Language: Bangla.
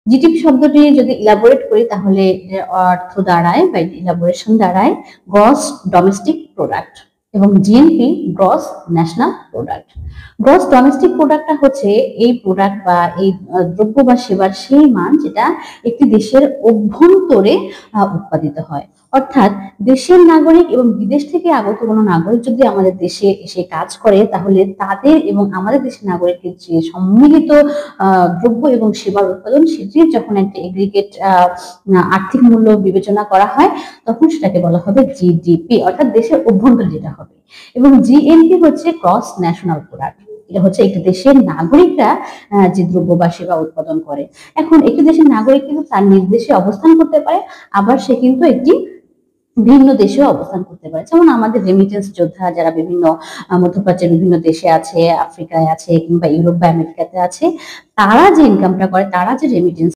জিডিপি শব্দটি যদি ইলাবোরেট করি তাহলে এর অর্থ দাঁড়ায় বা ইলাবোরেশন দাঁড়ায় গ্রস ডোমেস্টিক প্রোডাক্ট, এবং GNP gross national product. Gross domestic প্রোডাক্টটা হচ্ছে এই প্রোডাক্ট বা এই দ্রব্য বা সেবার সেই মান যেটা একটি দেশের অভ্যন্তরে উৎপাদিত হয়। অর্থাৎ দেশের নাগরিক এবং বিদেশ থেকে আগত কোনো নাগরিক যদি আমাদের দেশে এসে কাজ করে তাহলে তাদের এবং আমাদের দেশের নাগরিকের যে সম্মিলিত দ্রব্য এবং সেবার উৎপাদন সেটির যখন একটা এগ্রিগেট আর্থিক মূল্য বিবেচনা করা হয় তখন সেটাকে বলা হবে জিডিপি, অর্থাৎ দেশের অভ্যন্তরে যেটা হবে। এবং জিএনপি হচ্ছে ক্রস ন্যাশনাল প্রোডাক্ট, এটা হচ্ছে একটি দেশের নাগরিকরা যে দ্রব্য বা সেবা উৎপাদন করে। এখন একটি দেশের নাগরিক কিন্তু তার নিজ দেশে অবস্থান করতে পারে, আবার সে কিন্তু একটি ভিন্ন দেশেও অবস্থান করতে পারে। যেমন আমাদের রেমিটেন্স যোদ্ধা যারা বিভিন্ন মধ্যপ্রাচ্যের বিভিন্ন দেশে আছে, আফ্রিকায় আছে কিংবা ইউরোপ বা আমেরিকাতে আছে, তারা যে ইনকামটা করে, তারা যে রেমিটেন্স